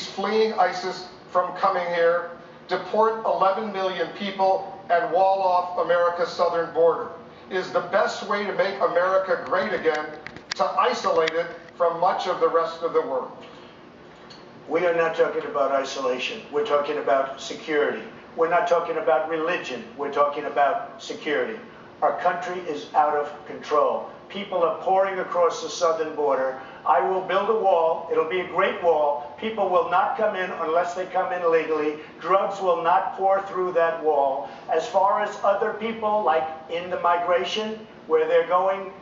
fleeing ISIS from coming here, deport 11 million people, and wall off America's southern border. Is the best way to make America great again to isolate it from much of the rest of the world? We are not talking about isolation. We're talking about security. We're not talking about religion. We're talking about security. Our country is out of control. People are pouring across the southern border. I will build a wall. It'll be a great wall. People will not come in unless they come in legally. Drugs will not pour through that wall. As far as other people, like in the migration, where they're going,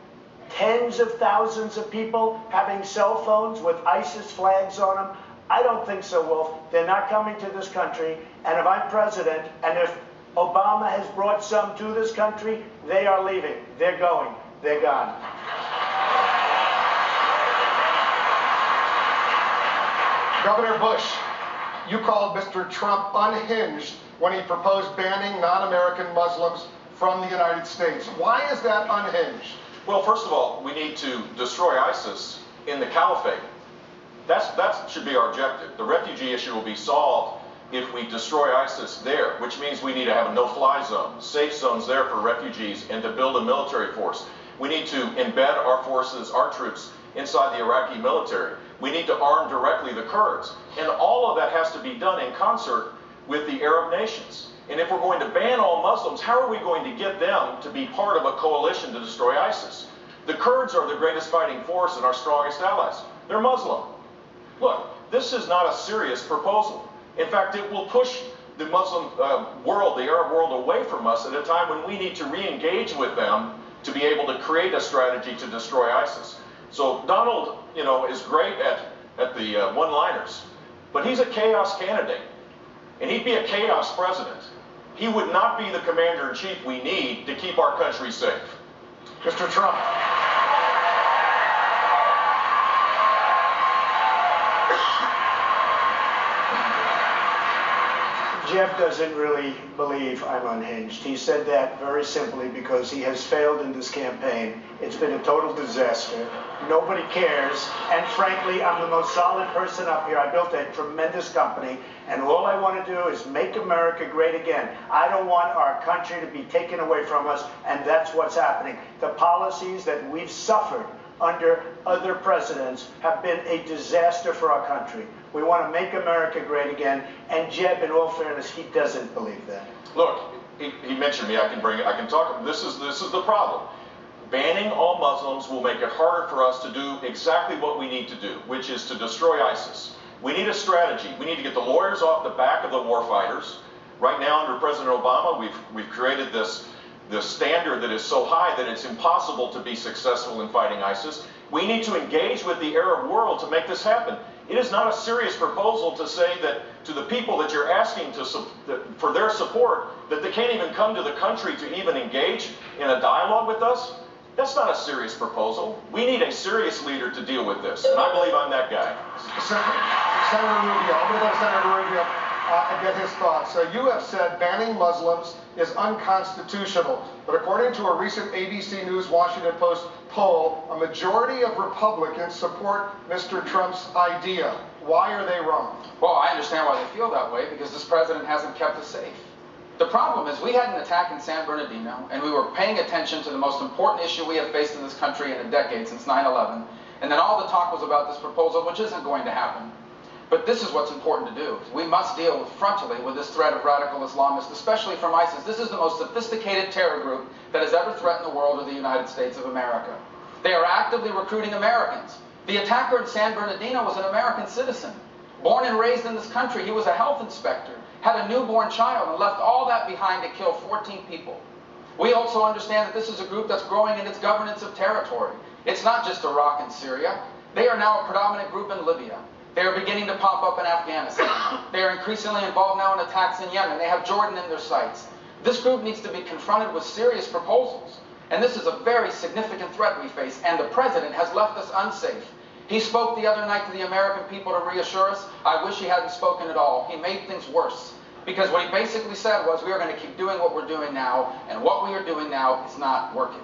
tens of thousands of people having cell phones with ISIS flags on them, I don't think so, Wolf. They're not coming to this country. And if I'm president, and if Obama has brought some to this country, they are leaving. They're going. They're gone. Governor Bush, you called Mr. Trump unhinged when he proposed banning non-American Muslims from the United States. Why is that unhinged? Well, first of all, we need to destroy ISIS in the caliphate. That should be our objective. The refugee issue will be solved if we destroy ISIS there, which means we need to have a no-fly zone, safe zones there for refugees, and to build a military force. We need to embed our forces, our troops, inside the Iraqi military. We need to arm directly the Kurds. And all of that has to be done in concert with the Arab nations. And if we're going to ban all Muslims, how are we going to get them to be part of a coalition to destroy ISIS? The Kurds are the greatest fighting force and our strongest allies. They're Muslim. Look, this is not a serious proposal. In fact, it will push the Muslim world, the Arab world, away from us at a time when we need to re-engage with them to be able to create a strategy to destroy ISIS. So Donald, is great at the one-liners, but he's a chaos candidate, and he'd be a chaos president. He would not be the commander-in-chief we need to keep our country safe. Mr. Trump. Jeff doesn't really believe I'm unhinged. He said that very simply because he has failed in this campaign. It's been a total disaster. Nobody cares. And frankly, I'm the most solid person up here. I built a tremendous company, and all I want to do is make America great again. I don't want our country to be taken away from us, and that's what's happening. The policies that we've suffered under other presidents have been a disaster for our country. We want to make America great again, and Jeb, in all fairness, he doesn't believe that. Look, he mentioned me. I can talk. This is the problem. Banning all Muslims will make it harder for us to do exactly what we need to do, which is to destroy ISIS. We need a strategy. We need to get the lawyers off the back of the warfighters. Right now, under President Obama, we've created this standard that is so high that it's impossible to be successful in fighting ISIS. We need to engage with the Arab world to make this happen. It is not a serious proposal to say that to the people that you're asking for their support, that they can't even come to the country to even engage in a dialogue with us. That's not a serious proposal. We need a serious leader to deal with this, and I believe I'm that guy. Senator Rubio, I'm going to go to Senator Rubio and get his thoughts. You have said banning Muslims is unconstitutional, but according to a recent ABC News Washington Post poll, a majority of Republicans support Mr. Trump's idea. Why are they wrong? Well, I understand why they feel that way, because this president hasn't kept us safe. The problem is we had an attack in San Bernardino, and we were paying attention to the most important issue we have faced in this country in a decade, since 9/11, and then all the talk was about this proposal, which isn't going to happen. But this is what's important to do. We must deal frontally with this threat of radical Islamists, especially from ISIS. This is the most sophisticated terror group that has ever threatened the world or the United States of America. They are actively recruiting Americans. The attacker in San Bernardino was an American citizen, born and raised in this country. He was a health inspector, had a newborn child, and left all that behind to kill 14 people. We also understand that this is a group that's growing in its governance of territory. It's not just Iraq and Syria. They are now a predominant group in Libya. They are beginning to pop up in Afghanistan. They are increasingly involved now in attacks in Yemen. They have Jordan in their sights. This group needs to be confronted with serious proposals. And this is a very significant threat we face, and the president has left us unsafe. He spoke the other night to the American people to reassure us. I wish he hadn't spoken at all. He made things worse. Because what he basically said was, we are going to keep doing what we're doing now, and what we are doing now is not working.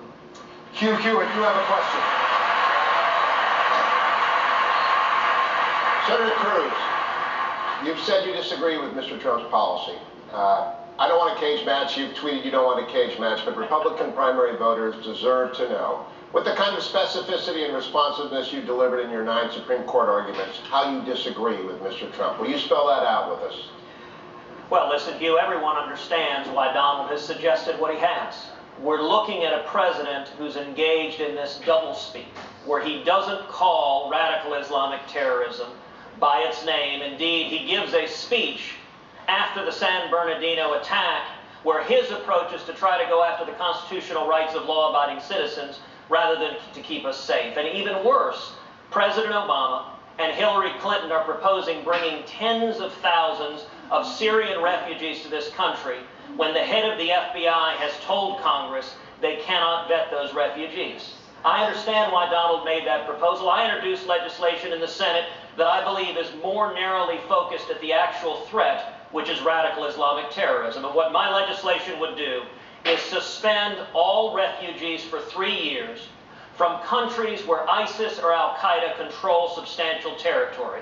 Hugh Hewitt, you have a question. Senator Cruz, You've said you disagree with Mr. Trump's policy. I don't want a cage match. You've tweeted you don't want a cage match, but Republican primary voters deserve to know, with the kind of specificity and responsiveness you delivered in your 9 Supreme Court arguments, how you disagree with Mr. Trump. Will you spell that out with us? Well, listen, Hugh, everyone understands why Donald has suggested what he has. We're looking at a president who's engaged in this doublespeak, where he doesn't call radical Islamic terrorism by its name. Indeed, he gives a speech after the San Bernardino attack where his approach is to try to go after the constitutional rights of law-abiding citizens rather than to keep us safe. And even worse, President Obama and Hillary Clinton are proposing bringing tens of thousands of Syrian refugees to this country when the head of the FBI has told Congress they cannot vet those refugees. I understand why Donald made that proposal. I introduced legislation in the Senate that I believe is more narrowly focused at the actual threat, which is radical Islamic terrorism. And what my legislation would do is suspend all refugees for 3 years from countries where ISIS or Al-Qaeda control substantial territory.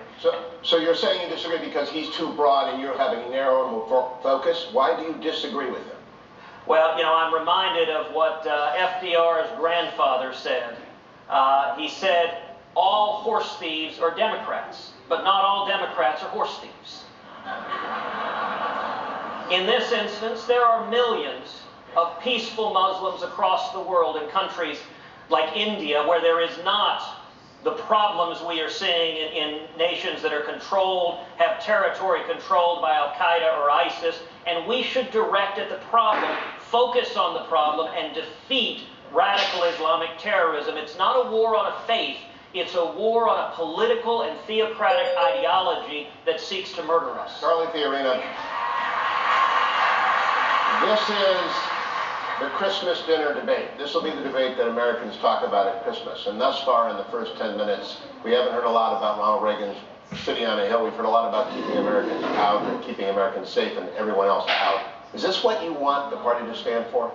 So you're saying you disagree because he's too broad and you're having narrow focus. Why do you disagree with him? Well, you know, I'm reminded of what FDR's grandfather said. He said, all horse thieves are Democrats, but not all Democrats are horse thieves. In this instance, there are millions of peaceful Muslims across the world in countries like India, where there is not the problems we are seeing in nations that are controlled, have territory controlled by Al-Qaeda or ISIS, and we should direct at the problem, focus on the problem, and defeat radical Islamic terrorism. It's not a war on a faith, it's a war on a political and theocratic ideology that seeks to murder us. Charlie Fiorina, this is the Christmas dinner debate. This will be the debate that Americans talk about at Christmas. And thus far, in the first 10 minutes, we haven't heard a lot about Ronald Reagan sitting on a hill. We've heard a lot about keeping Americans out and keeping Americans safe and everyone else out. Is this what you want the party to stand for?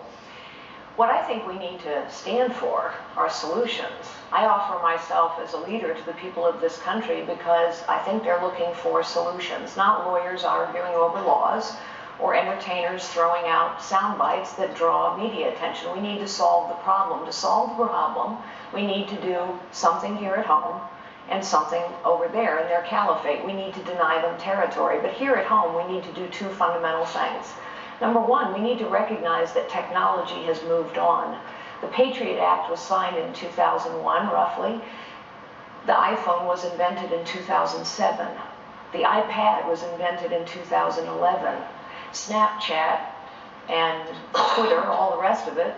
What I think we need to stand for are solutions. I offer myself as a leader to the people of this country because I think they're looking for solutions, not lawyers arguing over laws or entertainers throwing out sound bites that draw media attention. We need to solve the problem. To solve the problem, we need to do something here at home and something over there in their caliphate. We need to deny them territory. But here at home, we need to do 2 fundamental things. Number 1, we need to recognize that technology has moved on. The Patriot Act was signed in 2001, roughly. The iPhone was invented in 2007. The iPad was invented in 2011. Snapchat and Twitter, all the rest of it,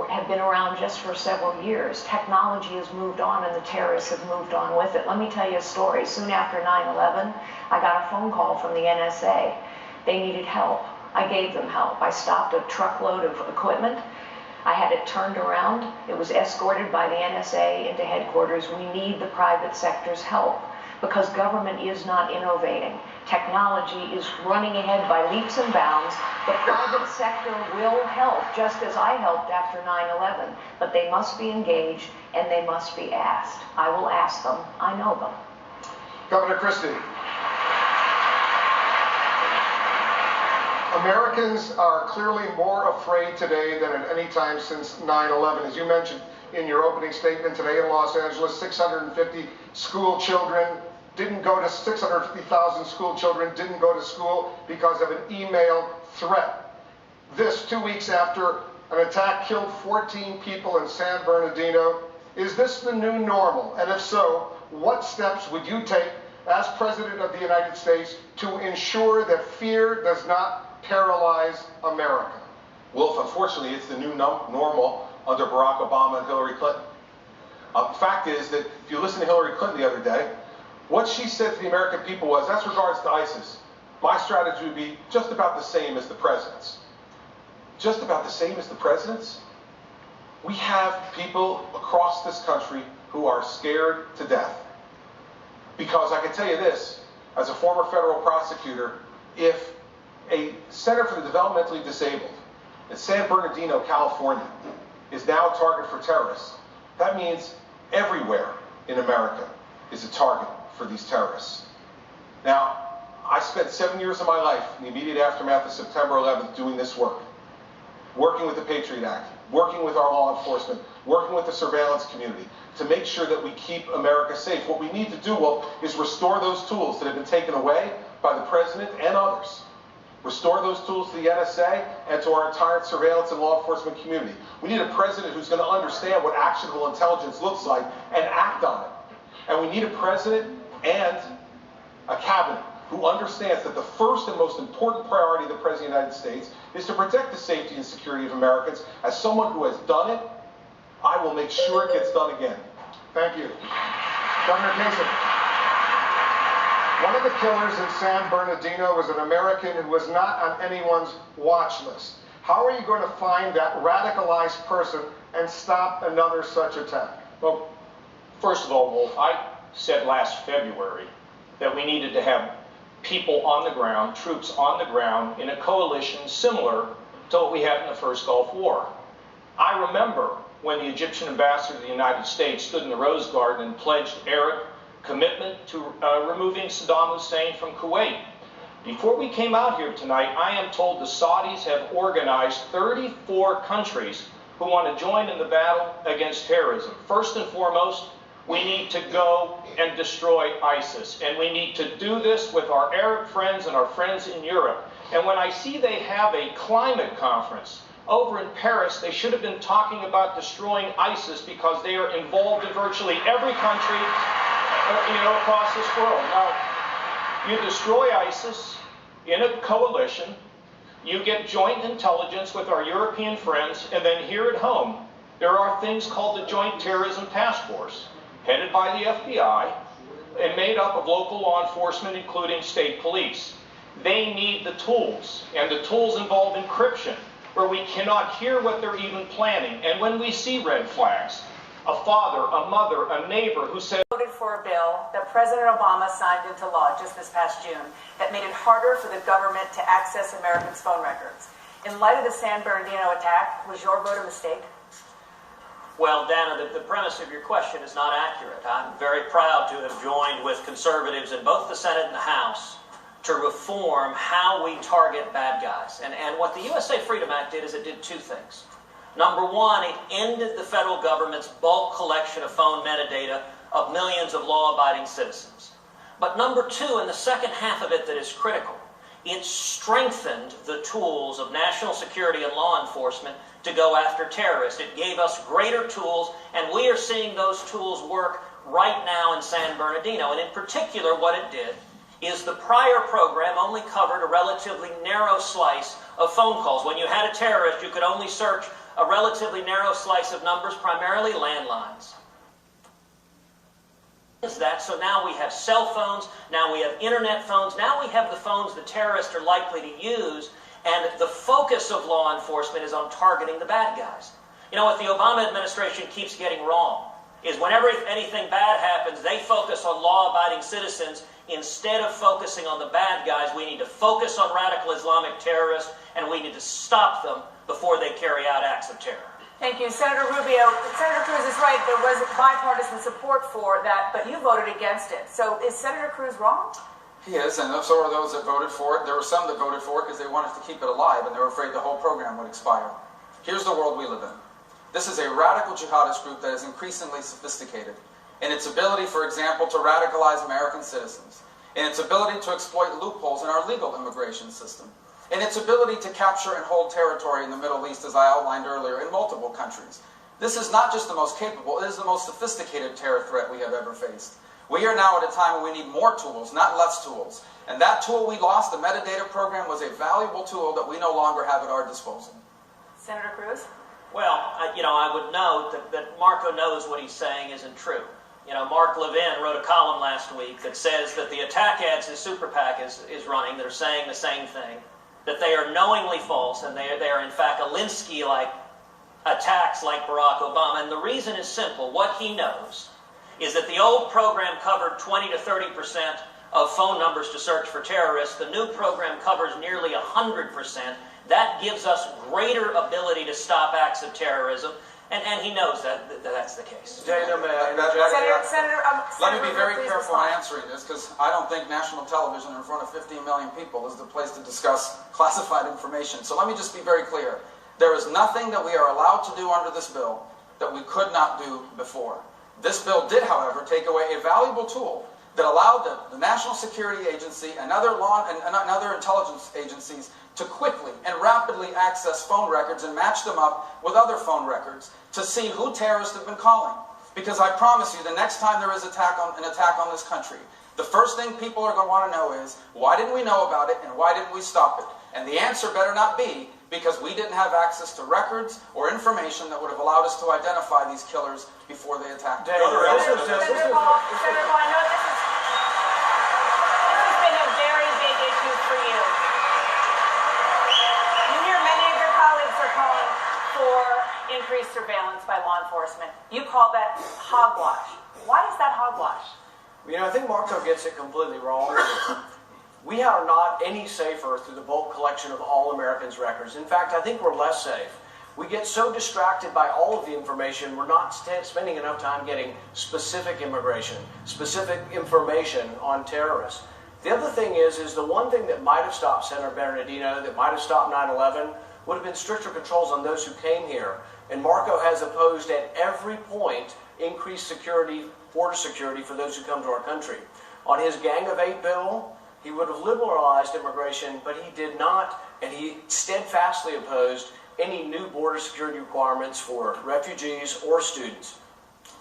have been around just for several years. Technology has moved on and the terrorists have moved on with it. Let me tell you a story. Soon after 9/11, I got a phone call from the NSA. They needed help. I gave them help. I stopped a truckload of equipment. I had it turned around. It was escorted by the NSA into headquarters. We need the private sector's help because government is not innovating. Technology is running ahead by leaps and bounds. The private sector will help, just as I helped after 9/11, but they must be engaged and they must be asked. I will ask them. I know them. Governor Christie. Americans are clearly more afraid today than at any time since 9/11. As you mentioned in your opening statement today in Los Angeles, 650 school children didn't go to 650,000 school children didn't go to school because of an email threat. This 2 weeks after an attack killed 14 people in San Bernardino. Is this the new normal? And if so, what steps would you take as President of the United States to ensure that fear does not paralyze America? Wolf, unfortunately, it's the new normal under Barack Obama and Hillary Clinton. Fact is that if you listen to Hillary Clinton the other day, what she said to the American people was, as regards to ISIS, my strategy would be just about the same as the president's. Just about the same as the president's? We have people across this country who are scared to death. Because I can tell you this, as a former federal prosecutor, if a Center for the Developmentally Disabled in San Bernardino, California, is now a target for terrorists, that means everywhere in America is a target for these terrorists. Now, I spent 7 years of my life in the immediate aftermath of September 11th doing this work, working with the Patriot Act, working with our law enforcement, working with the surveillance community to make sure that we keep America safe. What we need to do, Wolf, is restore those tools that have been taken away by the president and others. Restore those tools to the NSA and to our entire surveillance and law enforcement community. We need a president who's going to understand what actionable intelligence looks like and act on it. And we need a president and a cabinet who understands that the first and most important priority of the President of the United States is to protect the safety and security of Americans. As someone who has done it, I will make sure it gets done again. Thank you. Governor Kasich. One of the killers in San Bernardino was an American who was not on anyone's watch list. How are you going to find that radicalized person and stop another such attack? Well, first of all, Wolf, I said last February that we needed to have people on the ground, troops on the ground in a coalition similar to what we had in the first Gulf War. I remember when the Egyptian ambassador to the United States stood in the Rose Garden and pledged Arab commitment to removing Saddam Hussein from Kuwait. Before we came out here tonight, I am told the Saudis have organized 34 countries who want to join in the battle against terrorism. First and foremost, we need to go and destroy ISIS. And we need to do this with our Arab friends and our friends in Europe. And when I see they have a climate conference over in Paris, they should have been talking about destroying ISIS because they are involved in virtually every country across this world. Now, you destroy ISIS in a coalition, you get joint intelligence with our European friends, and then here at home, there are things called the Joint Terrorism Task Force, headed by the FBI, and made up of local law enforcement, including state police. They need the tools, and the tools involve encryption, where we cannot hear what they're even planning. And when we see red flags, a father, a mother, a neighbor who said, voted for a bill that President Obama signed into law just this past June that made it harder for the government to access Americans' phone records. In light of the San Bernardino attack, was your vote a mistake? Well, Dana, the premise of your question is not accurate. I'm very proud to have joined with conservatives in both the Senate and the House to reform how we target bad guys. And what the USA Freedom Act did is it did two things. Number one, it ended the federal government's bulk collection of phone metadata of millions of law-abiding citizens. But number two, and the second half of it that is critical, it strengthened the tools of national security and law enforcement to go after terrorists. It gave us greater tools, and we are seeing those tools work right now in San Bernardino. And in particular, what it did is the prior program only covered a relatively narrow slice of phone calls. When you had a terrorist, you could only search a relatively narrow slice of numbers, primarily landlines. Is that so? Now we have cell phones, now we have internet phones, now we have the phones the terrorists are likely to use, and the focus of law enforcement is on targeting the bad guys. You know what the Obama administration keeps getting wrong is whenever anything bad happens, they focus on law-abiding citizens instead of focusing on the bad guys. We need to focus on radical Islamic terrorists, and we need to stop them before they carry out acts of terror. Thank you. Senator Rubio, Senator Cruz is right. There was bipartisan support for that, but you voted against it. So is Senator Cruz wrong? He is, and so are those that voted for it. There were some that voted for it because they wanted to keep it alive, and they were afraid the whole program would expire. Here's the world we live in. This is a radical jihadist group that is increasingly sophisticated in its ability, for example, to radicalize American citizens, in its ability to exploit loopholes in our legal immigration system, in its ability to capture and hold territory in the Middle East, as I outlined earlier, in multiple countries. This is not just the most capable, it is the most sophisticated terror threat we have ever faced. We are now at a time when we need more tools, not less tools. And that tool we lost, the metadata program, was a valuable tool that we no longer have at our disposal. Senator Cruz? Well, I would note that Marco knows what he's saying isn't true. Mark Levin wrote a column last week that says that the attack ads his super PAC is running that are saying the same thing, that they are knowingly false, and they are in fact Alinsky-like attacks like Barack Obama. And the reason is simple. What he knows is that the old program covered 20 to 30% of phone numbers to search for terrorists. The new program covers nearly 100%. That gives us greater ability to stop acts of terrorism. And he knows that's the case. Dana, may I interject? Let me be very please careful in respond. answering this, because I don't think national television in front of 15 million people is the place to discuss classified information. So let me just be very clear. There is nothing that we are allowed to do under this bill that we could not do before. This bill did, however, take away a valuable tool that allowed the National Security Agency and other intelligence agencies to quickly and rapidly access phone records and match them up with other phone records to see who terrorists have been calling. Because I promise you, the next time there is an attack on this country, the first thing people are going to want to know is, why didn't we know about it and why didn't we stop it? And the answer better not be because we didn't have access to records or information that would have allowed us to identify these killers before they attacked us. Senator Paul, I know this has been a very big issue for you. You hear many of your colleagues are calling for increased surveillance by law enforcement. You call that hogwash. Why is that hogwash? You know, I think Marco gets it completely wrong. We are not any safer through the bulk collection of all Americans' records. In fact, I think we're less safe. We get so distracted by all of the information, we're not spending enough time getting specific information on terrorists. The other thing is the one thing that might have stopped Senator Bernardino, that might have stopped 9/11, would have been stricter controls on those who came here. And Marco has opposed at every point increased security, border security for those who come to our country. On his Gang of Eight bill, he would have liberalized immigration, but he did not, and he steadfastly opposed any new border security requirements for refugees or students.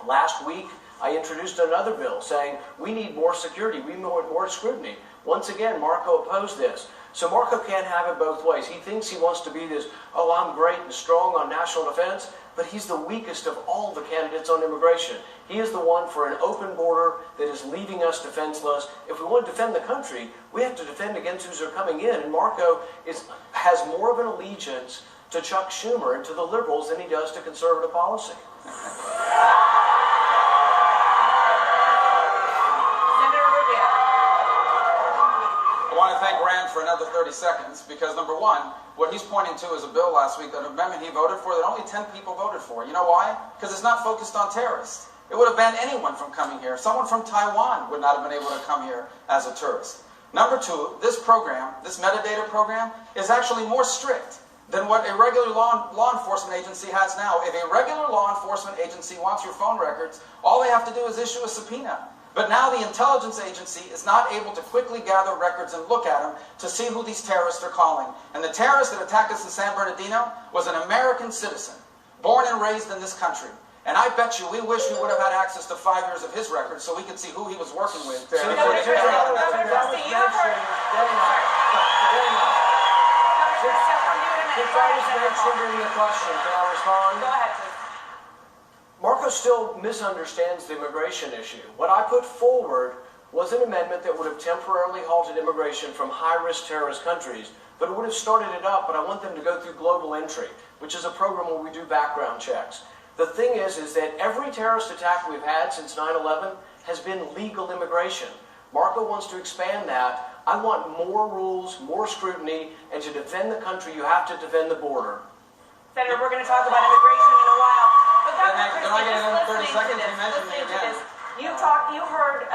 Last week, I introduced another bill saying we need more security, we need more scrutiny. Once again, Marco opposed this. So Marco can't have it both ways. He thinks he wants to be this, oh, I'm great and strong on national defense, but he's the weakest of all the candidates on immigration. He is the one for an open border that is leaving us defenseless. If we want to defend the country, we have to defend against who's are coming in. And Marco has more of an allegiance to Chuck Schumer and to the liberals than he does to conservative policy. Senator Rubio. I want to thank Rand for another 30 seconds because, number one, what he's pointing to is a bill last week, an amendment he voted for that only 10 people voted for. You know why? Because it's not focused on terrorists. It would have banned anyone from coming here. Someone from Taiwan would not have been able to come here as a tourist. Number two, this program, this metadata program, is actually more strict than what a regular law enforcement agency has now. If a regular law enforcement agency wants your phone records, all they have to do is issue a subpoena. But now the intelligence agency is not able to quickly gather records and look at them to see who these terrorists are calling. And the terrorist that attacked us in San Bernardino was an American citizen, born and raised in this country. And I bet you we wish we would have had access to 5 years of his records so we could see who he was working with. Governor Christie, you heard. Since I was mentioned in the question, can I respond? Go ahead, please. Marco still misunderstands the immigration issue. What I put forward was an amendment that would have temporarily halted immigration from high-risk terrorist countries, but it would have started it up, but I want them to go through global entry, which is a program where we do background checks. The thing is that every terrorist attack we've had since 9/11 has been legal immigration. Marco wants to expand that. I want more rules, more scrutiny, and to defend the country, you have to defend the border. Senator, we're going to talk about immigration in a while. But Governor Can I get another 30 Christie, seconds? You mentioned me again. you heard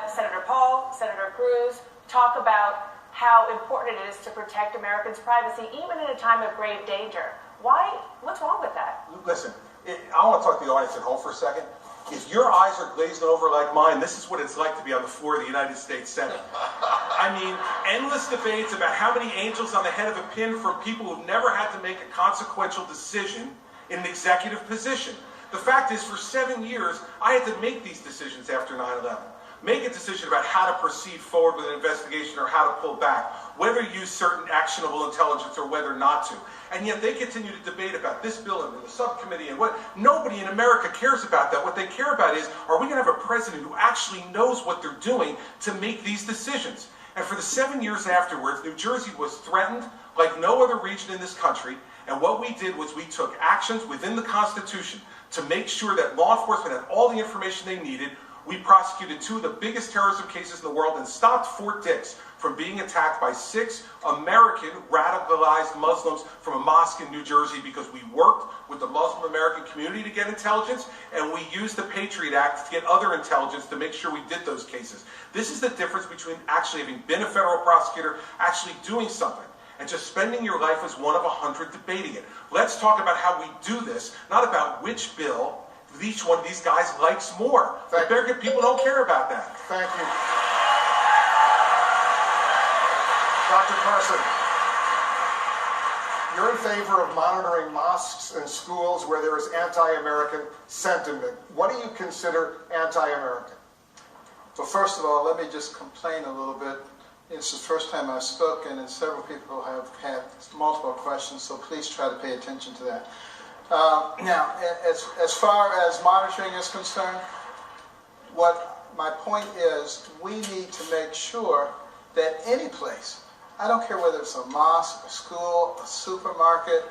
Senator Paul, Senator Cruz talk about how important it is to protect Americans' privacy, even in a time of grave danger. Why? What's wrong with that? Listen, I want to talk to the audience at home for a second. If your eyes are glazed over like mine, this is what it's like to be on the floor of the United States Senate. I mean, endless debates about how many angels on the head of a pin for people who've never had to make a consequential decision in an executive position. The fact is, for 7 years, I had to make these decisions after 9/11. Make a decision about how to proceed forward with an investigation or how to pull back, whether to use certain actionable intelligence or whether not to. And yet they continue to debate about this bill and the subcommittee and what. Nobody in America cares about that. What they care about is, are we going to have a president who actually knows what they're doing to make these decisions? And for the 7 years afterwards, New Jersey was threatened like no other region in this country. And what we did was we took actions within the Constitution to make sure that law enforcement had all the information they needed. We prosecuted 2 of the biggest terrorism cases in the world and stopped Fort Dix, from being attacked by 6 American radicalized Muslims from a mosque in New Jersey because we worked with the Muslim American community to get intelligence, and we used the Patriot Act to get other intelligence to make sure we did those cases. This is the difference between actually having been a federal prosecutor, actually doing something, and just spending your life as one of 100 debating it. Let's talk about how we do this, not about which bill each one of these guys likes more. People don't care about that. Thank you. Dr. Carson, you're in favor of monitoring mosques and schools where there is anti-American sentiment. What do you consider anti-American? Well, first of all, let me just complain a little bit. It's the first time I've spoken, and several people have had multiple questions, so please try to pay attention to that. Now, as far as monitoring is concerned, what my point is, we need to make sure that any place, I don't care whether it's a mosque, a school, a supermarket,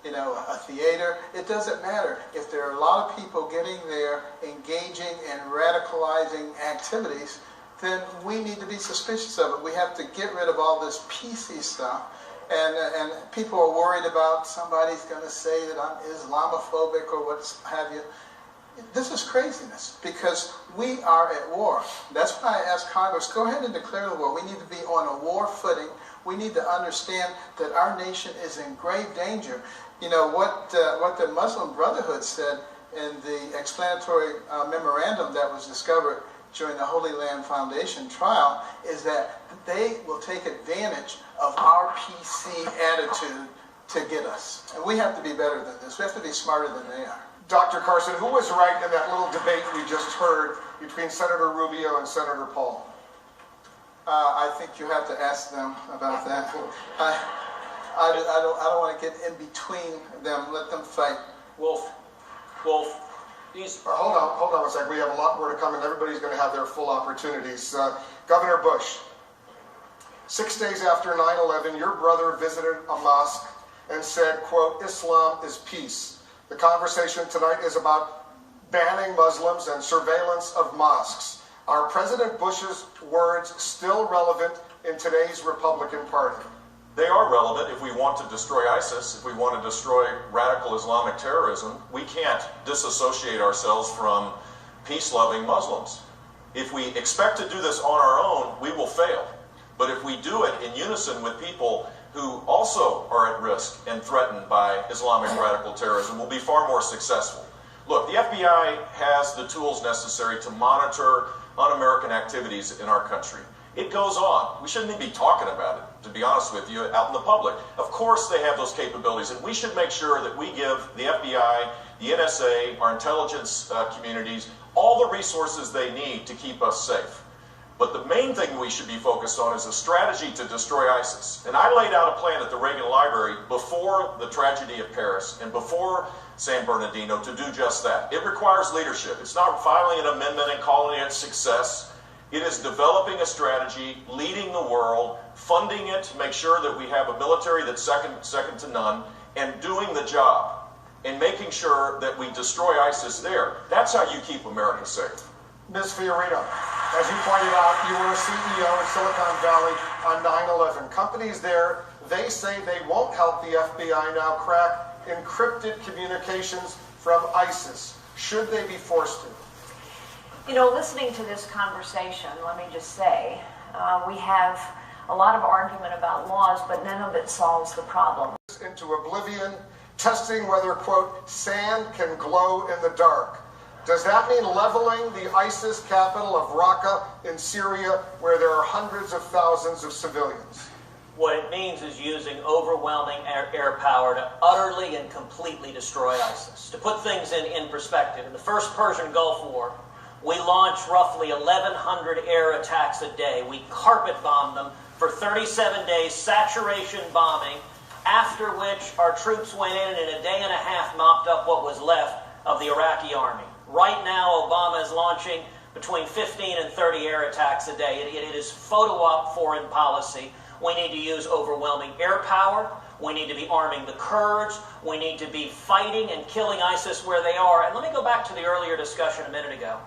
a theater, it doesn't matter. If there are a lot of people getting there, engaging in radicalizing activities, then we need to be suspicious of it. We have to get rid of all this PC stuff. And people are worried about somebody's going to say that I'm Islamophobic or what have you. This is craziness because we are at war. That's why I asked Congress, go ahead and declare the war. We need to be on a war footing. We need to understand that our nation is in grave danger. You know, what the Muslim Brotherhood said in the explanatory memorandum that was discovered during the Holy Land Foundation trial is that they will take advantage of our PC attitude to get us. And we have to be better than this. We have to be smarter than they are. Dr. Carson, who was right in that little debate we just heard between Senator Rubio and Senator Paul? I think you have to ask them about that. I don't want to get in between them. Let them fight. Wolf, these... Hold on a sec. We have a lot more to come, and everybody's going to have their full opportunities. Governor Bush, 6 days after 9/11, your brother visited a mosque and said, quote, Islam is peace. The conversation tonight is about banning Muslims and surveillance of mosques. Are President Bush's words still relevant in today's Republican Party? They are relevant if we want to destroy ISIS, if we want to destroy radical Islamic terrorism. We can't disassociate ourselves from peace-loving Muslims. If we expect to do this on our own, we will fail. But if we do it in unison with people who also are at risk and threatened by Islamic radical terrorism, we'll be far more successful. Look, the FBI has the tools necessary to monitor un-American activities in our country. It goes on. We shouldn't even be talking about it, to be honest with you, out in the public. Of course they have those capabilities, and we should make sure that we give the FBI, the NSA, our intelligence communities, all the resources they need to keep us safe. But the main thing we should be focused on is a strategy to destroy ISIS. And I laid out a plan at the Reagan Library before the tragedy of Paris and before San Bernardino to do just that. It requires leadership. It's not filing an amendment and calling it success. It is developing a strategy, leading the world, funding it to make sure that we have a military that's second to none, and doing the job, and making sure that we destroy ISIS there. That's how you keep America safe. Ms. Fiorito, as you pointed out, you were a CEO in Silicon Valley on 9/11. Companies there, they say they won't help the FBI now crack encrypted communications from ISIS. Should they be forced to? You know, listening to this conversation, let me just say, we have a lot of argument about laws, but none of it solves the problem. Into oblivion, testing whether, quote, sand can glow in the dark. Does that mean leveling the ISIS capital of Raqqa in Syria, where there are hundreds of thousands of civilians? What it means is using overwhelming air power to utterly and completely destroy ISIS. To put things in perspective, in the first Persian Gulf War, we launched roughly 1,100 air attacks a day. We carpet bombed them for 37 days, saturation bombing, after which our troops went in a day and a half mopped up what was left of the Iraqi army. Right now, Obama is launching between 15 and 30 air attacks a day. It is photo-op foreign policy. We need to use overwhelming air power. We need to be arming the Kurds. We need to be fighting and killing ISIS where they are. And let me go back to the earlier discussion a minute ago.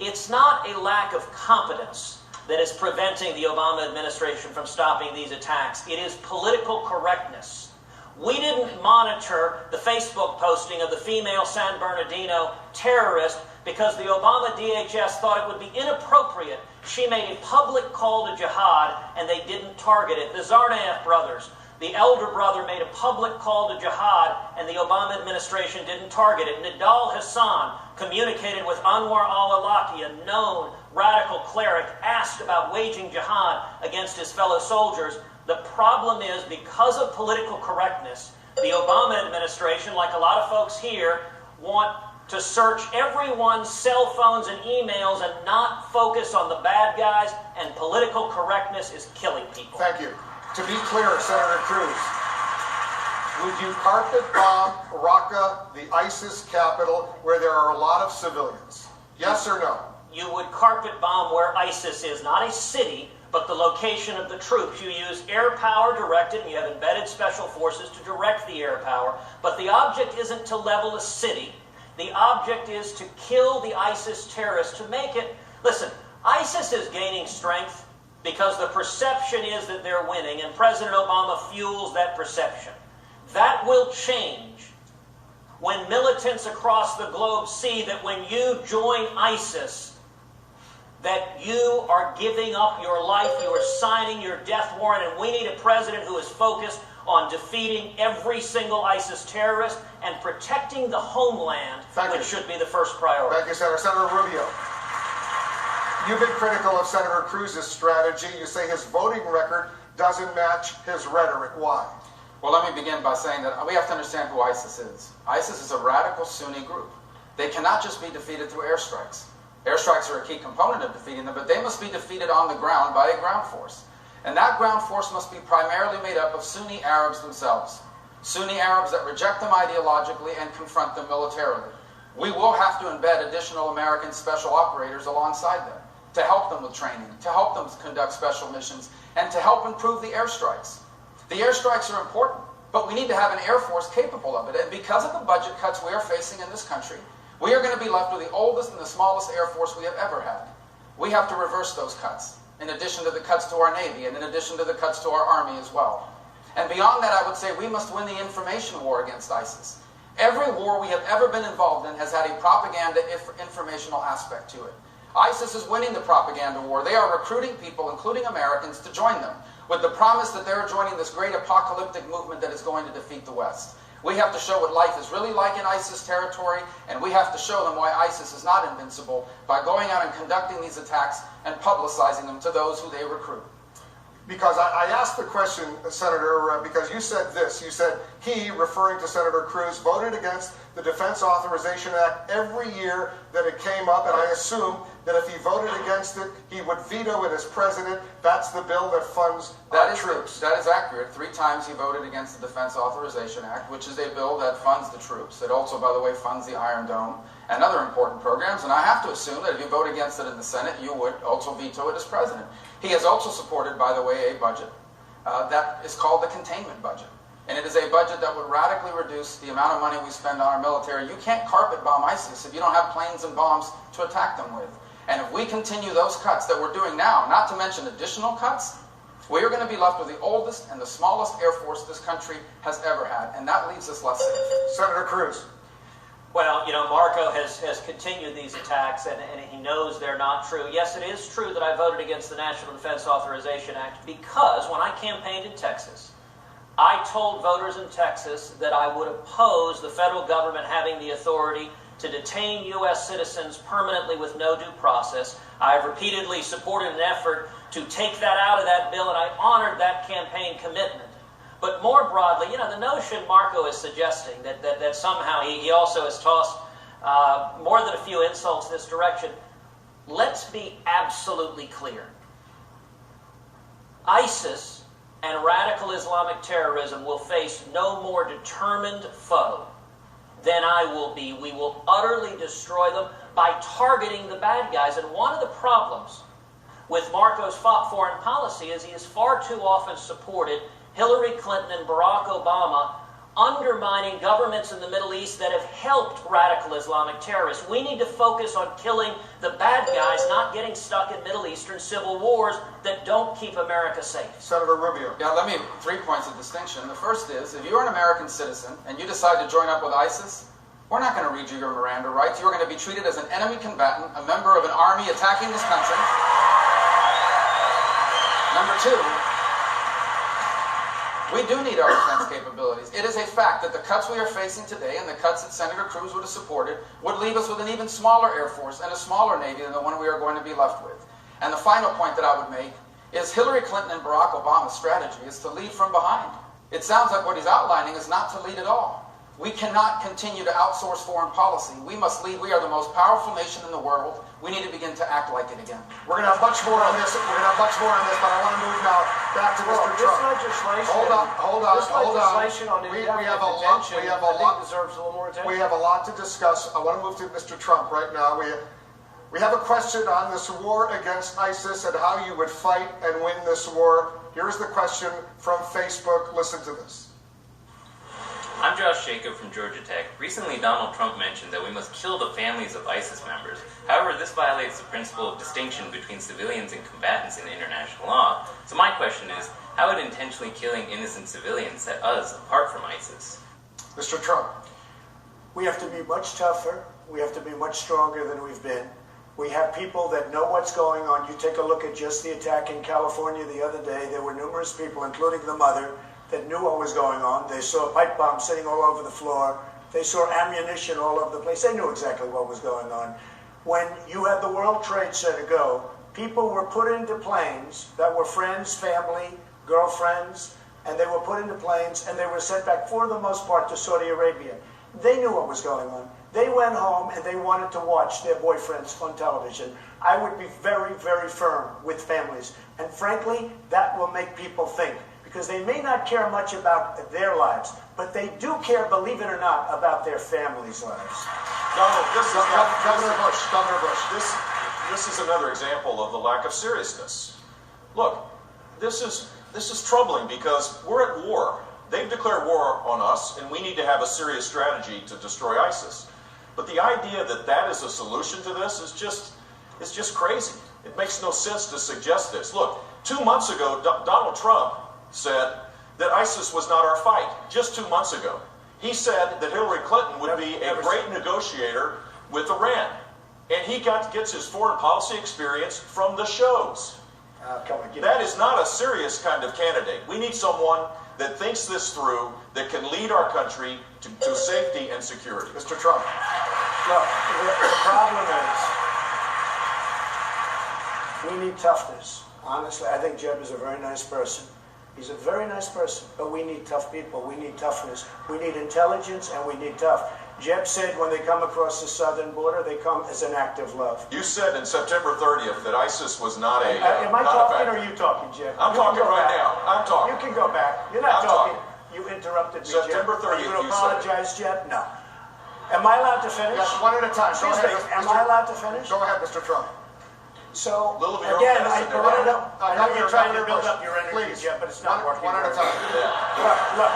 It's not a lack of competence that is preventing the Obama administration from stopping these attacks. It is political correctness. We didn't monitor the Facebook posting of the female San Bernardino terrorist because the Obama DHS thought it would be inappropriate. She made a public call to jihad and they didn't target it. The Tsarnaev brothers, the elder brother, made a public call to jihad and the Obama administration didn't target it. Nidal Hassan communicated with Anwar al-Awlaki, a known radical cleric, asked about waging jihad against his fellow soldiers. The problem is, because of political correctness, the Obama administration, like a lot of folks here, want to search everyone's cell phones and emails and not focus on the bad guys, and political correctness is killing people. Thank you. To be clear, Senator Cruz, would you carpet bomb Raqqa, the ISIS capital, where there are a lot of civilians? Yes or no? You would carpet bomb where ISIS is, not a city, but the location of the troops. You use air power directed, and you have embedded special forces to direct the air power. But the object isn't to level a city. The object is to kill the ISIS terrorists, to make it... Listen, ISIS is gaining strength because the perception is that they're winning, and President Obama fuels that perception. That will change when militants across the globe see that when you join ISIS, that you are giving up your life, you are signing your death warrant, and we need a president who is focused on defeating every single ISIS terrorist and protecting the homeland, which should be the first priority. Thank you, Senator. Senator Rubio, you've been critical of Senator Cruz's strategy. You say his voting record doesn't match his rhetoric. Why? Well, let me begin by saying that we have to understand who ISIS is. ISIS is a radical Sunni group. They cannot just be defeated through airstrikes. Airstrikes are a key component of defeating them, but they must be defeated on the ground by a ground force. And that ground force must be primarily made up of Sunni Arabs themselves. Sunni Arabs that reject them ideologically and confront them militarily. We will have to embed additional American special operators alongside them to help them with training, to help them conduct special missions, and to help improve the airstrikes. The airstrikes are important, but we need to have an air force capable of it. And because of the budget cuts we are facing in this country, we are going to be left with the oldest and the smallest air force we have ever had. We have to reverse those cuts, in addition to the cuts to our Navy and in addition to the cuts to our Army as well. And beyond that, I would say we must win the information war against ISIS. Every war we have ever been involved in has had a propaganda informational aspect to it. ISIS is winning the propaganda war. They are recruiting people, including Americans, to join them, with the promise that they're joining this great apocalyptic movement that is going to defeat the West. We have to show what life is really like in ISIS territory, and we have to show them why ISIS is not invincible by going out and conducting these attacks and publicizing them to those who they recruit. Because I asked the question, Senator, because you said this. You said he, referring to Senator Cruz, voted against the Defense Authorization Act every year that it came up, and I assume that if he voted against it, he would veto it as president. That's the bill that funds our troops. That is accurate. 3 times he voted against the Defense Authorization Act, which is a bill that funds the troops. It also, by the way, funds the Iron Dome and other important programs. And I have to assume that if you vote against it in the Senate, you would also veto it as president. He has also supported, by the way, a budget that is called the containment budget. And it is a budget that would radically reduce the amount of money we spend on our military. You can't carpet bomb ISIS if you don't have planes and bombs to attack them with. And if we continue those cuts that we're doing now, not to mention additional cuts, we are going to be left with the oldest and the smallest air force this country has ever had. And that leaves us less safe. Senator Cruz. Well, you know, Marco has continued these attacks, and he knows they're not true. Yes, it is true that I voted against the National Defense Authorization Act because when I campaigned in Texas, I told voters in Texas that I would oppose the federal government having the authority to detain U.S. citizens permanently with no due process. I've repeatedly supported an effort to take that out of that bill, and I honored that campaign commitment. But more broadly, you know, the notion Marco is suggesting that somehow he also has tossed more than a few insults this direction. Let's be absolutely clear. ISIS and radical Islamic terrorism will face no more determined foe than I will be. We will utterly destroy them by targeting the bad guys. And one of the problems with Marco's foreign policy is he has far too often supported Hillary Clinton and Barack Obama undermining governments in the Middle East that have helped radical Islamic terrorists. We need to focus on killing the bad guys, not getting stuck in Middle Eastern civil wars that don't keep America safe. Senator Rubio. Yeah, 3 points of distinction. The first is, if you're an American citizen and you decide to join up with ISIS, we're not going to read you your Miranda rights. You're going to be treated as an enemy combatant, a member of an army attacking this country. Number two, we do need our defense capabilities. It is a fact that the cuts we are facing today and the cuts that Senator Cruz would have supported would leave us with an even smaller Air Force and a smaller Navy than the one we are going to be left with. And the final point that I would make is Hillary Clinton and Barack Obama's strategy is to lead from behind. It sounds like what he's outlining is not to lead at all. We cannot continue to outsource foreign policy. We must lead. We are the most powerful nation in the world. We need to begin to act like it again. We're going to have much more on this. But I want to move now back to Mr. Trump. Hold on. We have a lot deserves a little more attention. We have a lot to discuss. I want to move to Mr. Trump right now. We have a question on this war against ISIS and how you would fight and win this war. Here's the question from Facebook. Listen to this. I'm Josh Jacob from Georgia Tech. Recently, Donald Trump mentioned that we must kill the families of ISIS members. However, this violates the principle of distinction between civilians and combatants in international law. So my question is, how would intentionally killing innocent civilians set us apart from ISIS? Mr. Trump. We have to be much tougher. We have to be much stronger than we've been. We have people that know what's going on. You take a look at just the attack in California the other day. There were numerous people, including the mother, that knew what was going on. They saw pipe bombs sitting all over the floor. They saw ammunition all over the place. They knew exactly what was going on. When you had the World Trade Center go, people were put into planes that were friends, family, girlfriends, and they were put into planes and they were sent back, for the most part, to Saudi Arabia. They knew what was going on. They went home and they wanted to watch their boyfriends on television. I would be very, very firm with families. And frankly, that will make people think. Because they may not care much about their lives, but they do care, believe it or not, about their families' lives. Donald, Governor Bush, this is another example of the lack of seriousness. Look, this is troubling because we're at war. They've declared war on us, and we need to have a serious strategy to destroy ISIS. But the idea that that is a solution to this is just crazy. It makes no sense to suggest this. Look, 2 months ago, Donald Trump said that ISIS was not our fight, just 2 months ago. He said that Hillary Clinton would be a great negotiator with Iran. And he gets his foreign policy experience from the shows. That is not a serious kind of candidate. We need someone that thinks this through, that can lead our country to safety and security. Mr. Trump. Look, the problem is, we need toughness. Honestly, I think Jeb is a very nice person. He's a very nice person, but we need tough people. We need toughness. We need intelligence, and we need tough. Jeb said when they come across the southern border, they come as an act of love. You said in September 30th that ISIS was not a... am I talking or are you talking, Jeb? I'm talking right now. I'm talking. You can go back. You're not talking. You interrupted me, September 30th, Are you going to apologize, Jeb? No. Am I allowed to finish? Yes, one at a time. Excuse me. Am I allowed to finish? Go ahead, Mr. Trump. So, again, I know you're trying to build up your energy, Please. Jeb, but it's not working. One at a time. Look.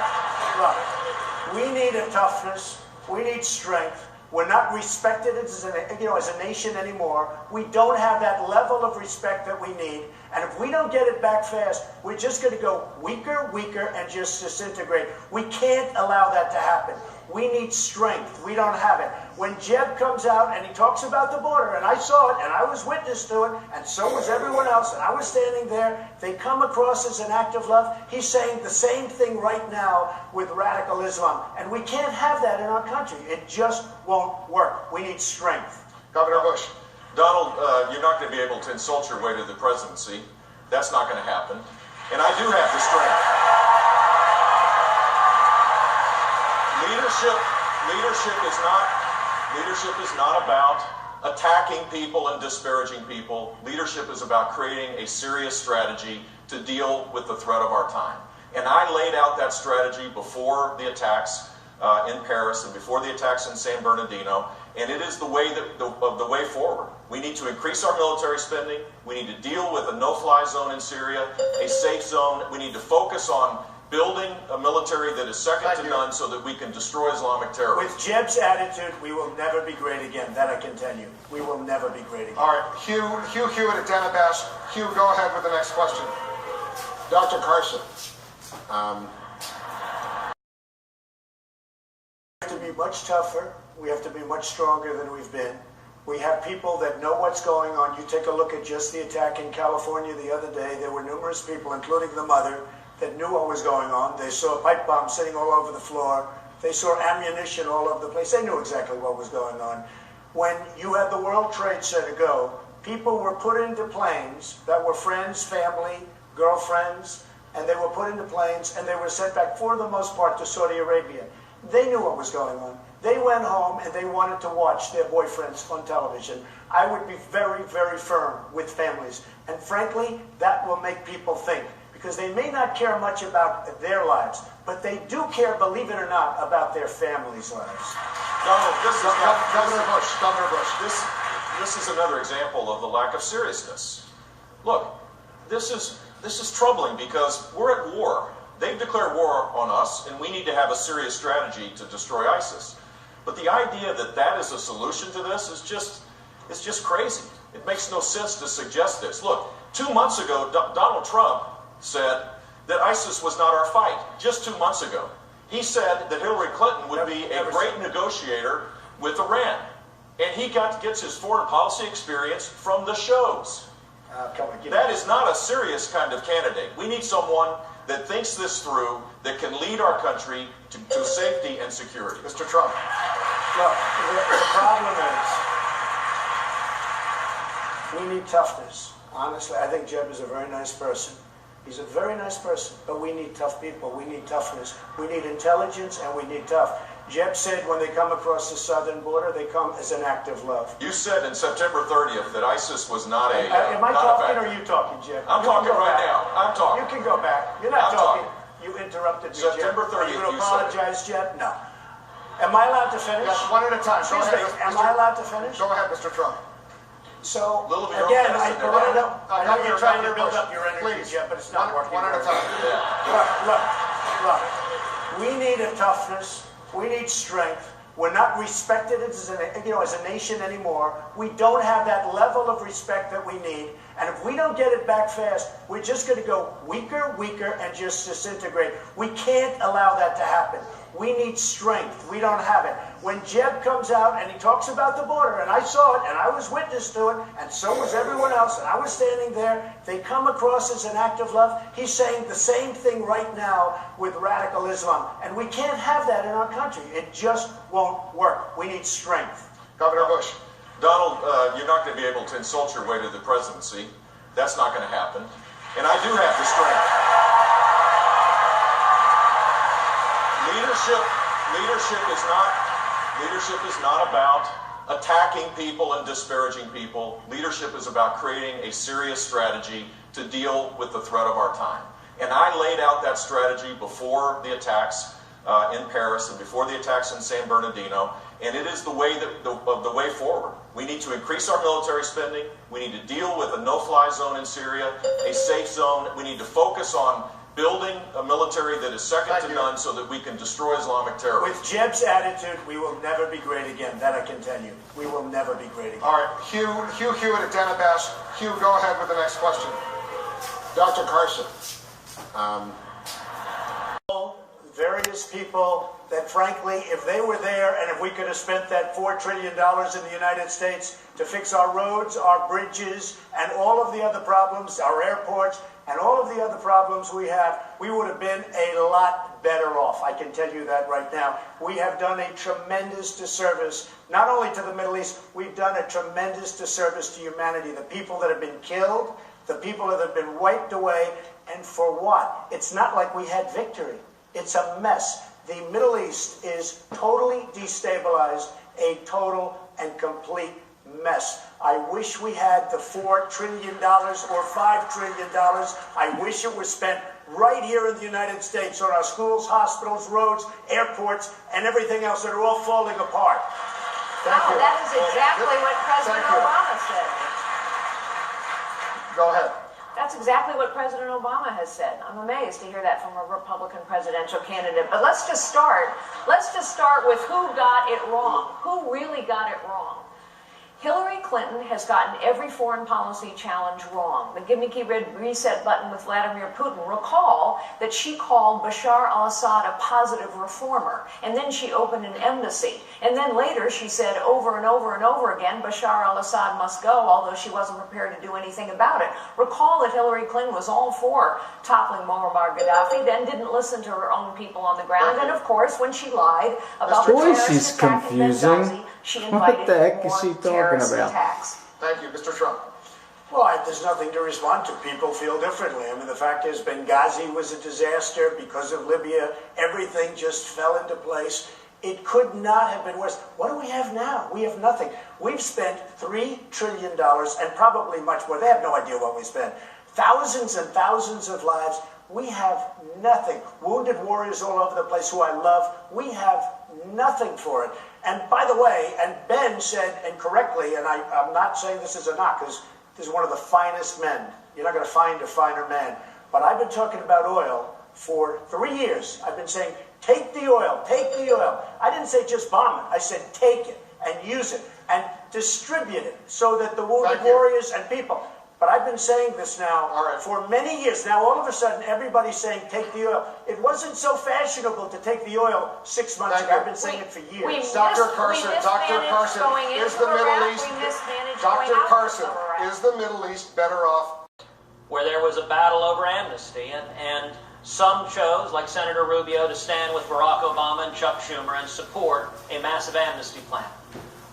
We need a toughness. We need strength. We're not respected as a nation anymore. We don't have that level of respect that we need. And if we don't get it back fast, we're just going to go weaker, and just disintegrate. We can't allow that to happen. We need strength. We don't have it. When Jeb comes out and he talks about the border, and I saw it, and I was witness to it, and so was everyone else, and I was standing there, they come across as an act of love. He's saying the same thing right now with radical Islam. And we can't have that in our country. It just won't work. We need strength. Governor Bush. Donald, you're not going to be able to insult your way to the presidency. That's not going to happen. And I do have the strength. Leadership is not about attacking people and disparaging people. Leadership is about creating a serious strategy to deal with the threat of our time. And I laid out that strategy before the attacks in Paris and before the attacks in San Bernardino, and it is the way forward. We need to increase our military spending. We need to deal with a no-fly zone in Syria, a safe zone. We need to focus on building a military that is second to none so that we can destroy Islamic terrorism. With Jeb's attitude, we will never be great again. That I can tell you. We will never be great again. All right, Hugh Hewitt at Danabash. Hugh, go ahead with the next question. Dr. Carson, We have to be much tougher. We have to be much stronger than we've been. We have people that know what's going on. You take a look at just the attack in California the other day. There were numerous people, including the mother, that knew what was going on. They saw pipe bombs sitting all over the floor. They saw ammunition all over the place. They knew exactly what was going on. When you had the World Trade Center go, people were put into planes that were friends, family, girlfriends, and they were put into planes and they were sent back, for the most part, to Saudi Arabia. They knew what was going on. They went home and they wanted to watch their boyfriends on television. I would be very, very firm with families. And frankly, that will make people think. Because they may not care much about their lives, but they do care, believe it or not, about their families' lives. Donald, this is Governor Bush. This is another example of the lack of seriousness. Look, this is troubling because we're at war. They've declared war on us, and we need to have a serious strategy to destroy ISIS. But the idea that that is a solution to this is just crazy. It makes no sense to suggest this. Look, 2 months ago, Donald Trump said that ISIS was not our fight. Just 2 months ago. He said that Hillary Clinton would be a great negotiator with Iran. And he gets his foreign policy experience from the shows. That is not a serious kind of candidate. We need someone that thinks this through, that can lead our country to safety and security. Mr. Trump. Look, the problem is, we need toughness. Honestly, I think Jeb is a very nice person. He's a very nice person, but we need tough people. We need toughness. We need intelligence, and we need tough. Jeb said when they come across the southern border, they come as an act of love. You said in September 30th that ISIS was not a... Am I talking or are you talking, Jeb? I'm talking right now. I'm talking. You can go back. You're not talking. You interrupted me, September 30th, Jeb. Are you going to you said apologize, Jeb? No. Am I allowed to finish? Yes, one at a time. Go ahead. Am I allowed to finish? Go ahead, Mr. Trump. So, Little of your again, own I know you're trying to build up your energy, Please. Jeff, but it's not working. One at a time. Look. We need a toughness. We need strength. We're not respected as a nation anymore. We don't have that level of respect that we need. And if we don't get it back fast, we're just going to go weaker, and just disintegrate. We can't allow that to happen. We need strength. We don't have it. When Jeb comes out and he talks about the border, and I saw it, and I was witness to it, and so was everyone else, and I was standing there, they come across as an act of love. He's saying the same thing right now with radical Islam. And we can't have that in our country. It just won't work. We need strength. Governor Bush. Donald, you're not going to be able to insult your way to the presidency. That's not going to happen. And I do have the strength. Leadership is not about attacking people and disparaging people. Leadership is about creating a serious strategy to deal with the threat of our time. And I laid out that strategy before the attacks in Paris and before the attacks in San Bernardino, and it is the way forward. We need to increase our military spending. We need to deal with a no-fly zone in Syria, a safe zone. We need to focus on building a military that is second to none so that we can destroy Islamic terrorism. With Jeb's attitude, we will never be great again. That I can tell you. We will never be great again. All right, Hugh Hewitt at Danabash. Hugh, go ahead with the next question. Dr. Carson, various people that, frankly, if they were there and if we could have spent that $4 trillion in the United States to fix our roads, our bridges, and all of the other problems, our airports, and all of the other problems we have, we would have been a lot better off. I can tell you that right now. We have done a tremendous disservice, not only to the Middle East, we've done a tremendous disservice to humanity. The people that have been killed, the people that have been wiped away, and for what? It's not like we had victory. It's a mess. The Middle East is totally destabilized, a total and complete mess. I wish we had the $4 trillion or $5 trillion. I wish it was spent right here in the United States on our schools, hospitals, roads, airports, and everything else that are all falling apart. Thank you. That is exactly what President Obama said. Go ahead. That's that's exactly what President Obama has said. I'm amazed to hear that from a Republican presidential candidate. But let's just start with who got it wrong. Who really got it wrong? Hillary Clinton has gotten every foreign policy challenge wrong. The gimmicky red reset button with Vladimir Putin. Recall that she called Bashar al-Assad a positive reformer, and then she opened an embassy. And then later she said over and over and over again, Bashar al-Assad must go, although she wasn't prepared to do anything about it. Recall that Hillary Clinton was all for toppling Muammar Gaddafi, then didn't listen to her own people on the ground. And of course, when she lied about the terrorist attack in Benghazi, she invited What the heck is she more talking terrorist about? attacks. Thank you, Mr. Trump. Well, there's nothing to respond to. People feel differently. I mean, the fact is Benghazi was a disaster because of Libya. Everything just fell into place. It could not have been worse. What do we have now? We have nothing. We've spent $3 trillion and probably much more. They have no idea what we spent. Thousands and thousands of lives. We have nothing. Wounded warriors all over the place who I love. We have nothing for it. And by the way, and Ben said, and correctly, and I'm not saying this is a knock, because this is one of the finest men. You're not going to find a finer man. But I've been talking about oil for 3 years. I've been saying, take the oil, take the oil. I didn't say just bomb it. I said take it and use it and distribute it so that the wounded warriors and people. But I've been saying this now for many years. Now, all of a sudden, everybody's saying take the oil. It wasn't so fashionable to take the oil 6 months ago. I've been saying it for years. Dr. Carson, is the Middle East, Dr. Carson, is the Middle East better off? Where there was a battle over amnesty, and some chose, like Senator Rubio, to stand with Barack Obama and Chuck Schumer and support a massive amnesty plan.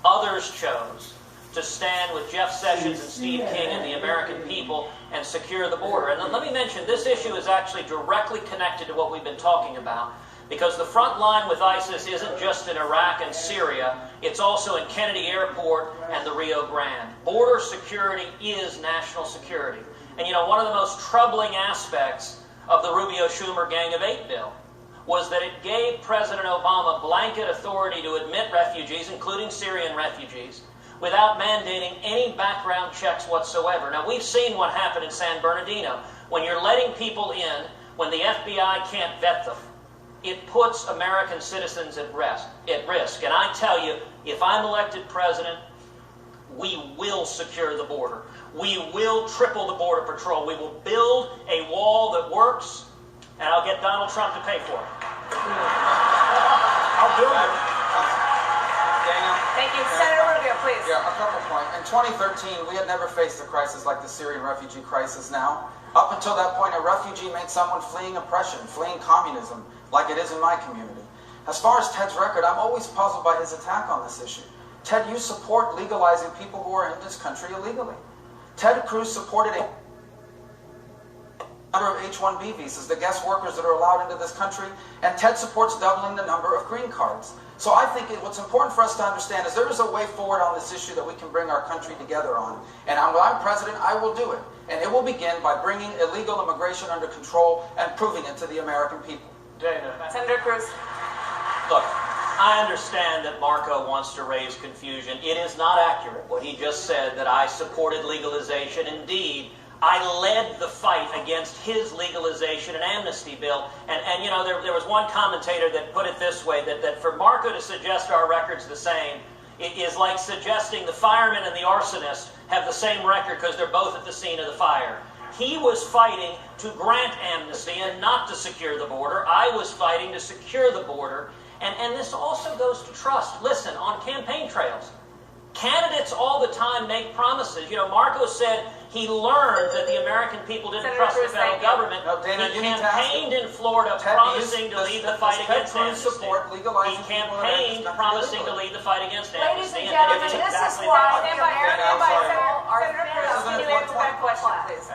Others chose to stand with Jeff Sessions and Steve King and the American people and secure the border. And let me mention, this issue is actually directly connected to what we've been talking about, because the front line with ISIS isn't just in Iraq and Syria, it's also in Kennedy Airport and the Rio Grande. Border security is national security. And you know, one of the most troubling aspects of the Rubio-Schumer Gang of Eight bill was that it gave President Obama blanket authority to admit refugees, including Syrian refugees, without mandating any background checks whatsoever. Now, we've seen what happened in San Bernardino. When you're letting people in, when the FBI can't vet them, it puts American citizens at risk. And I tell you, if I'm elected president, we will secure the border. We will triple the Border Patrol. We will build a wall that works, and I'll get Donald Trump to pay for it. I'll do it. Thank you. Senator Rubio, please. Yeah, a couple points. In 2013, we had never faced a crisis like the Syrian refugee crisis now. Up until that point, a refugee meant someone fleeing oppression, fleeing communism, like it is in my community. As far as Ted's record, I'm always puzzled by his attack on this issue. Ted, you support legalizing people who are in this country illegally. Ted Cruz supported a number of H-1B visas, the guest workers that are allowed into this country, and Ted supports doubling the number of green cards. So I think what's important for us to understand is there is a way forward on this issue that we can bring our country together on. And when I'm president, I will do it. And it will begin by bringing illegal immigration under control and proving it to the American people. Senator Cruz. Look, I understand that Marco wants to raise confusion. It is not accurate what he just said, that I supported legalization. Indeed, I led the fight against his legalization and amnesty bill. And you know, there was one commentator that put it this way, that for Marco to suggest our record's the same, it is like suggesting the fireman and the arsonist have the same record because they're both at the scene of the fire. He was fighting to grant amnesty and not to secure the border. I was fighting to secure the border. And this also goes to trust. Listen, on campaign trails, candidates all the time make promises. You know, Marco said he learned that the American people didn't trust the federal government. He campaigned in Florida promising to lead the fight against amnesty. He campaigned promising to lead the fight against amnesty. Ladies and gentlemen, this is why the American people are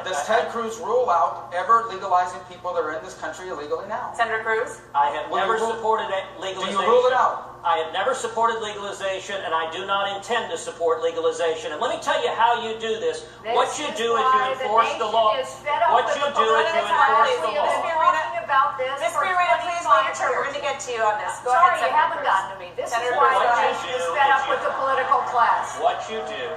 Does Ted Cruz rule out ever legalizing people that are in this country illegally now? Senator Cruz? I have never supported legalization. Do you rule it out? I have never supported legalization, and I do not intend to support legalization. And let me tell you how you do this. What you do is you enforce the law. What you do is you enforce the law. Ms. Fiorina, please wait your turn. We're going to get to you on this. Go ahead, Sorry, you haven't gotten to me. This is Senator why Cruz, the nation is fed up with the political class. What you do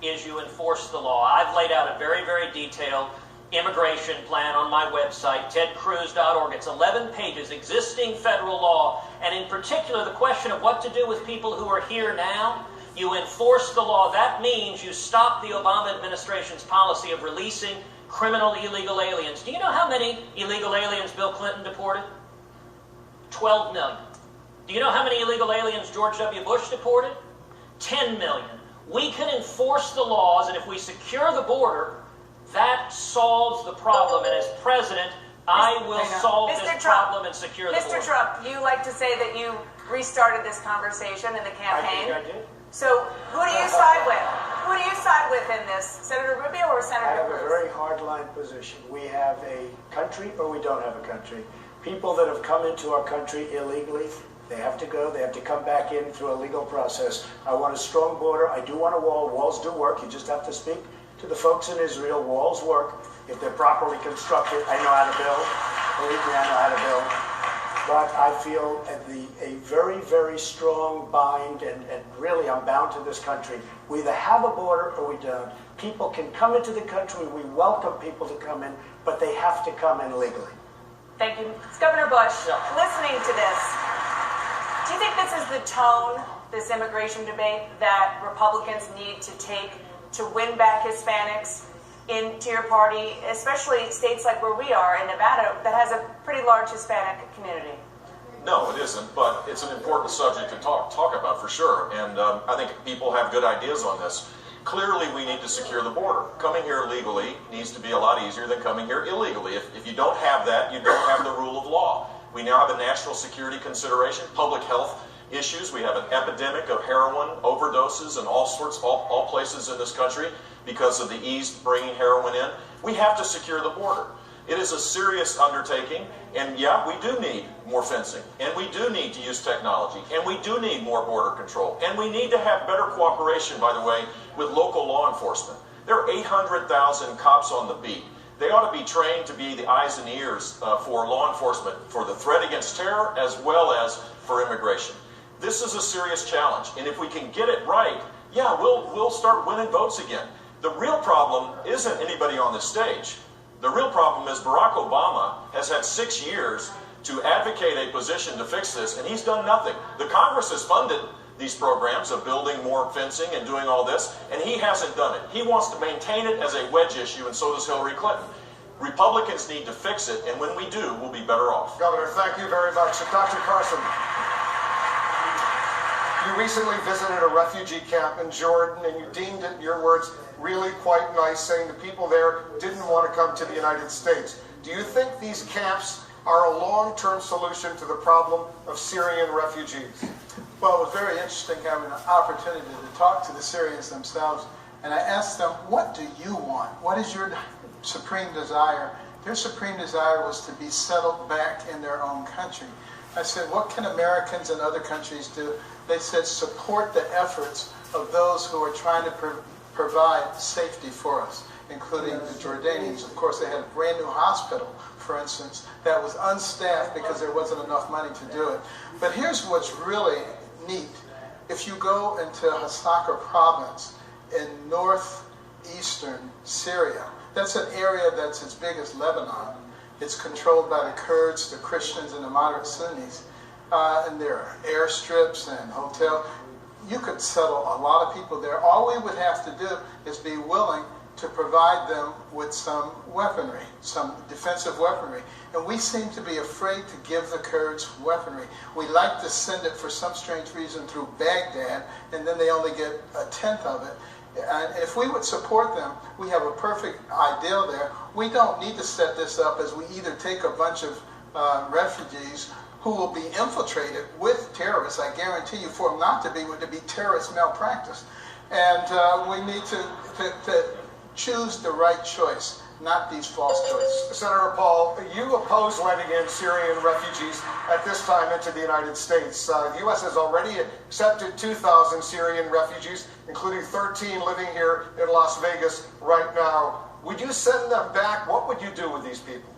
is you enforce the law. I've laid out a very, very detailed immigration plan on my website, tedcruz.org. It's 11 pages, existing federal law, and in particular the question of what to do with people who are here now. You enforce the law. That means you stop the Obama administration's policy of releasing criminal illegal aliens. Do you know how many illegal aliens Bill Clinton deported? 12 million. Do you know how many illegal aliens George W. Bush deported? 10 million. We can enforce the laws, and if we secure the border, that solves the problem. And as president, I will solve this problem and secure the border. Mr. Trump, you like to say that you restarted this conversation in the campaign. I think I did. So who do you side with? Who do you side with in this? Senator Rubio or Senator Cruz? I have a very hard-line position. We have a country or we don't have a country. People that have come into our country illegally, they have to go. They have to come back in through a legal process. I want a strong border. I do want a wall. Walls do work. You just have to speak to the folks in Israel. Walls work if they're properly constructed. I know how to build. Believe me, I know how to build. But I feel a very, very strong bind, and really I'm bound to this country. We either have a border or we don't. People can come into the country. We welcome people to come in, but they have to come in legally. Thank you. Governor Bush, listening to this, do you think this is the tone, this immigration debate, that Republicans need to take to win back Hispanics into your party, especially states like where we are in Nevada that has a pretty large Hispanic community? No, it isn't, but it's an important subject to talk about for sure, and I think people have good ideas on this. Clearly, we need to secure the border. Coming here legally needs to be a lot easier than coming here illegally. If you don't have that, you don't have the rule of law. We now have a national security consideration, public health issues. We have an epidemic of heroin overdoses in all places in this country because of the ease bringing heroin in. We have to secure the border. It is a serious undertaking, and yeah, we do need more fencing, and we do need to use technology, and we do need more border control, and we need to have better cooperation, by the way, with local law enforcement. There are 800,000 cops on the beat. They ought to be trained to be the eyes and ears for law enforcement, for the threat against terror as well as for immigration. This is a serious challenge, and if we can get it right, yeah, we'll start winning votes again. The real problem isn't anybody on this stage. The real problem is Barack Obama has had 6 years to advocate a position to fix this, and he's done nothing. The Congress has funded these programs of building more fencing and doing all this, and he hasn't done it. He wants to maintain it as a wedge issue, and so does Hillary Clinton. Republicans need to fix it, and when we do, we'll be better off. Governor, thank you very much. Dr. Carson, you recently visited a refugee camp in Jordan, and you deemed it, in your words, really quite nice, saying the people there didn't want to come to the United States. Do you think these camps are a long-term solution to the problem of Syrian refugees? Well, it was very interesting having an opportunity to talk to the Syrians themselves, and I asked them, what do you want? What is your supreme desire? Their supreme desire was to be settled back in their own country. I said, what can Americans and other countries do? They said, support the efforts of those who are trying to provide safety for us, including the Jordanians. Of course, they had a brand new hospital, for instance, that was unstaffed because there wasn't enough money to do it. But here's what's really neat. If you go into Hasaka province in northeastern Syria, that's an area that's as big as Lebanon. It's controlled by the Kurds, the Christians, and the moderate Sunnis. And there are airstrips and hotels. You could settle a lot of people there. All we would have to do is be willing to provide them with some weaponry, some defensive weaponry. And we seem to be afraid to give the Kurds weaponry. We like to send it for some strange reason through Baghdad, and then they only get a tenth of it. And if we would support them, we have a perfect ideal there. We don't need to set this up as we either take a bunch of refugees who will be infiltrated with terrorists. I guarantee you, for them not to be, would to be terrorist malpractice. And we need to choose the right choice, not these false choices. Senator Paul, you oppose letting in Syrian refugees at this time into the United States. The U.S. has already accepted 2,000 Syrian refugees, including 13 living here in Las Vegas right now. Would you send them back? What would you do with these people?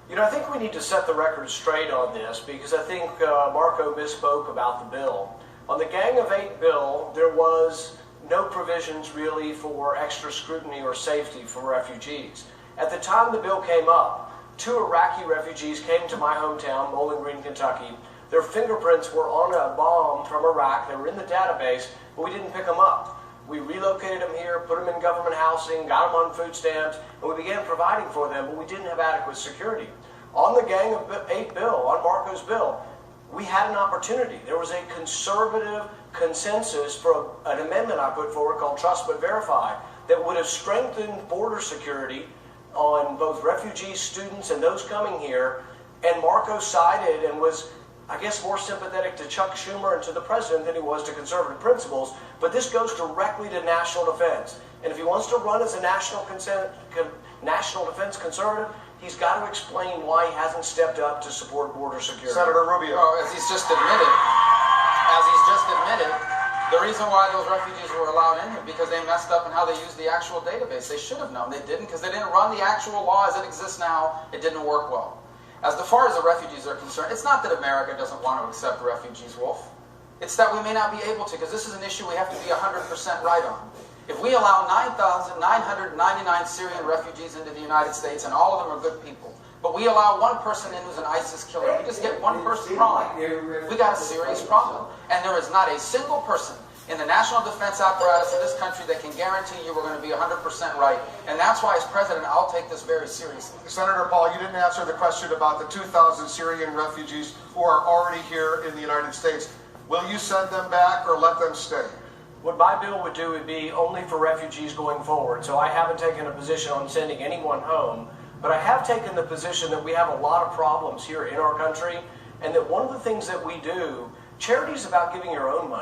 You know, I think we need to set the record straight on this, because I think Marco misspoke about the bill. On the Gang of 8 bill, there was no provisions really for extra scrutiny or safety for refugees. At the time the bill came up, 2 Iraqi refugees came to my hometown, Bowling Green, Kentucky. Their fingerprints were on a bomb from Iraq. They were in the database, but we didn't pick them up. We relocated them here, put them in government housing, got them on food stamps, and we began providing for them, but we didn't have adequate security. On the Gang of 8 bill, on Marco's bill, we had an opportunity. There was a conservative consensus for an amendment I put forward called Trust But Verify that would have strengthened border security on both refugees, students, and those coming here. And Marco sided and was, I guess, more sympathetic to Chuck Schumer and to the president than he was to conservative principles. But this goes directly to national defense. And if he wants to run as a national defense conservative, he's got to explain why he hasn't stepped up to support border security. Senator Rubio. Well, as he's just admitted, the reason why those refugees were allowed in here because they messed up in how they used the actual database. They should have known. They didn't because they didn't run the actual law as it exists now. It didn't work well. As far as the refugees are concerned, it's not that America doesn't want to accept refugees, Wolf. It's that we may not be able to because this is an issue we have to be 100% right on. If we allow 9,999 Syrian refugees into the United States, and all of them are good people, but we allow one person in who's an ISIS killer, we just get one person wrong, we got a serious problem. And there is not a single person in the national defense apparatus of this country that can guarantee you we're going to be 100% right. And that's why, as president, I'll take this very seriously. Senator Paul, you didn't answer the question about the 2,000 Syrian refugees who are already here in the United States. Will you send them back or let them stay? What my bill would do would be only for refugees going forward. So I haven't taken a position on sending anyone home, but I have taken the position that we have a lot of problems here in our country, and that one of the things that we do, charity is about giving your own money.